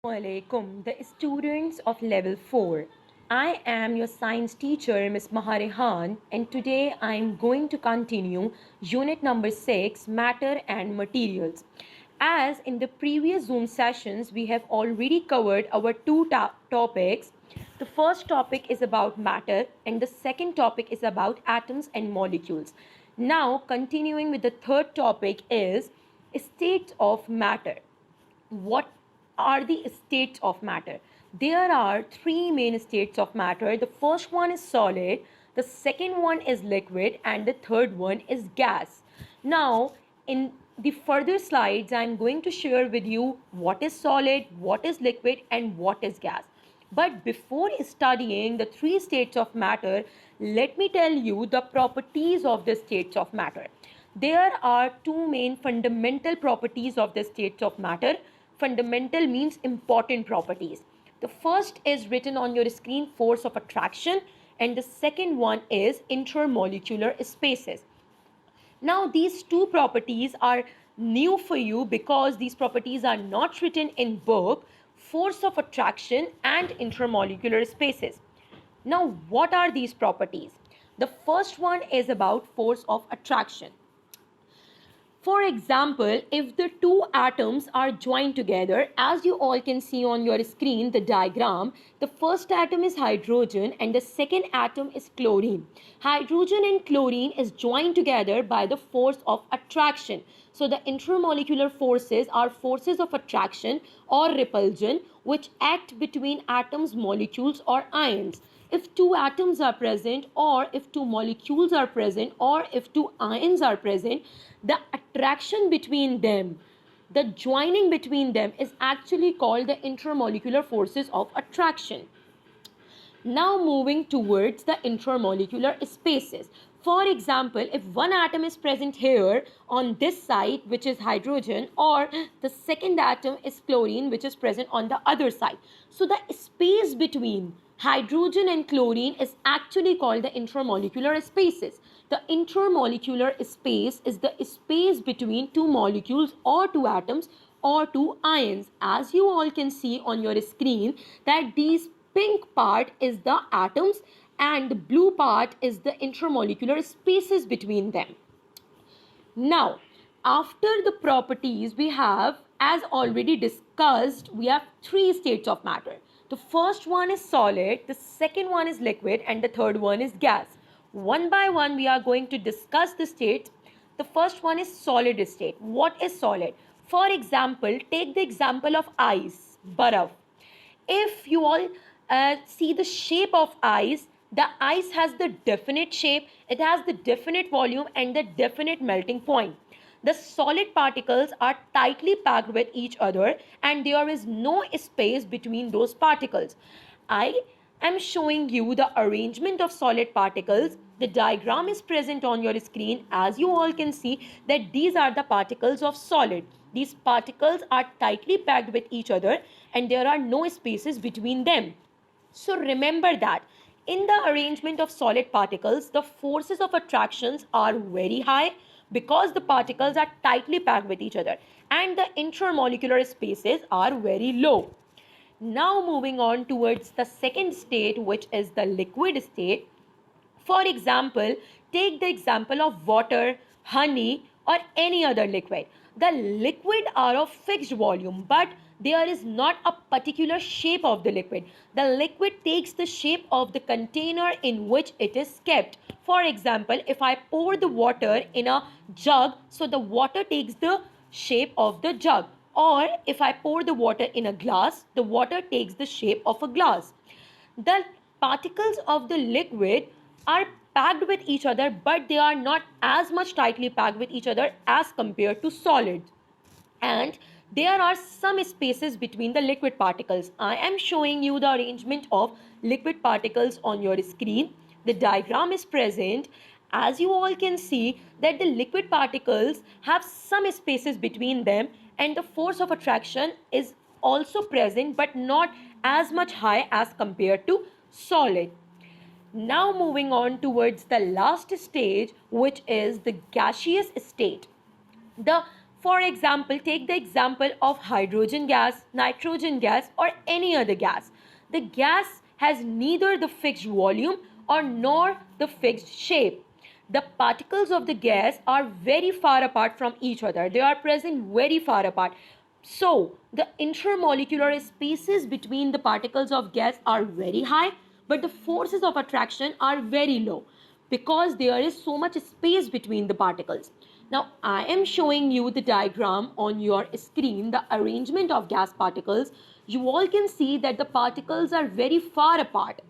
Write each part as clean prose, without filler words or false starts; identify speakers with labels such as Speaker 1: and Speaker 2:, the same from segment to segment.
Speaker 1: Assalamualaikum, the students of level 4. I am your science teacher, Ms. Maharehan, and today I am going to continue unit number 6, Matter and Materials. As in the previous Zoom sessions, we have already covered our two topics. The first topic is about matter, and the second topic is about atoms and molecules. Now, continuing with the third topic is states of matter. What are the states of matter? There are three main states of matter. The first one is solid, the second one is liquid, and the third one is gas. Now, in the further slides, I'm going to share with you what is solid, what is liquid, and what is gas. But before studying the three states of matter, let me tell you the properties of the states of matter. There are two main fundamental properties of the states of matter. Fundamental means important properties. The first is written on your screen, force of attraction, and the second one is intermolecular spaces. Now, these two properties are new for you because these properties are not written in book, force of attraction and intermolecular spaces. Now, what are these properties? The first one is about force of attraction. For example, if the two atoms are joined together, as you all can see on your screen, the diagram, the first atom is hydrogen and the second atom is chlorine. Hydrogen and chlorine is joined together by the force of attraction. So the intermolecular forces are forces of attraction or repulsion which act between atoms, molecules or ions. If two atoms are present, or if two molecules are present, or if two ions are present, the attraction between them, the joining between them is actually called the intermolecular forces of attraction. Now moving towards the intermolecular spaces. For example, if one atom is present here on this side, which is hydrogen, or the second atom is chlorine, which is present on the other side. So the space between hydrogen and chlorine is actually called the intermolecular spaces. The intermolecular space is the space between two molecules or two atoms or two ions. As you all can see on your screen, that these pink part is the atoms and the blue part is the intermolecular spaces between them. Now, after the properties we have, as already discussed, we have three states of matter. The first one is solid, the second one is liquid, and the third one is gas. One by one we are going to discuss the states. The first one is solid state. What is solid? For example, take the example of ice, baraf. If you all see the shape of ice, the ice has the definite shape, it has the definite volume and the definite melting point. The solid particles are tightly packed with each other and there is no space between those particles. I am showing you the arrangement of solid particles. The diagram is present on your screen. As you all can see that these are the particles of solid. These particles are tightly packed with each other and there are no spaces between them. So remember that in the arrangement of solid particles, the forces of attractions are very high because the particles are tightly packed with each other and the intermolecular spaces are very low. Now moving on towards the second state, which is the liquid state. For example, take the example of water, honey or any other liquid. The liquid are of fixed volume, but there is not a particular shape of the liquid. The liquid takes the shape of the container in which it is kept. For example, if I pour the water in a jug, so the water takes the shape of the jug. Or if I pour the water in a glass, the water takes the shape of a glass. The particles of the liquid are packed with each other, but they are not as much tightly packed with each other as compared to solid. And there are some spaces between the liquid particles. I am showing you the arrangement of liquid particles on your screen. The diagram is present. As you all can see that the liquid particles have some spaces between them and the force of attraction is also present but not as much high as compared to solid. Now moving on towards the last stage, which is the gaseous state. The For example, take the example of hydrogen gas, nitrogen gas, or any other gas. The gas has neither the fixed volume or nor the fixed shape. The particles of the gas are very far apart from each other. They are present very far apart. So, the intermolecular spaces between the particles of gas are very high, but the forces of attraction are very low because there is so much space between the particles. Now, I am showing you the diagram on your screen, the arrangement of gas particles. You all can see that the particles are very far apart.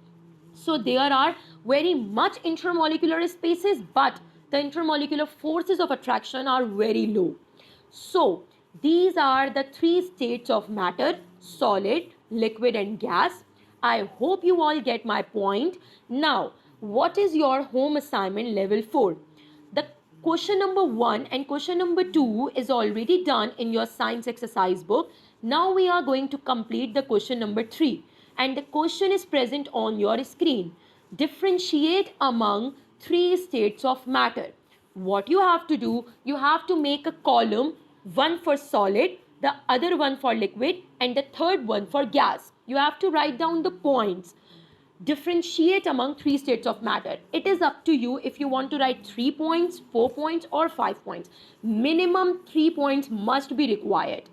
Speaker 1: So there are very much intermolecular spaces, but the intermolecular forces of attraction are very low. So these are the three states of matter: solid, liquid and gas. I hope you all get my point. Now, what is your home assignment level 4? The question number 1 and question number 2 is already done in your science exercise book. Now we are going to complete the question number 3, and the question is present on your screen. Differentiate among three states of matter. What you have to do, you have to make a column, one for solid, the other one for liquid, and the third one for gas. You have to write down the points. Differentiate among three states of matter. It is up to you if you want to write 3 points, 4 points, or 5 points. Minimum 3 points must be required.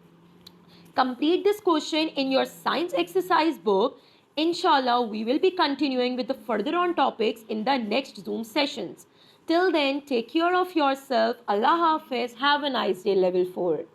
Speaker 1: Complete this question in your science exercise book. Inshallah, we will be continuing with the further on topics in the next Zoom sessions. Till then, take care of yourself. Allah Hafiz. Have a nice day, level 4.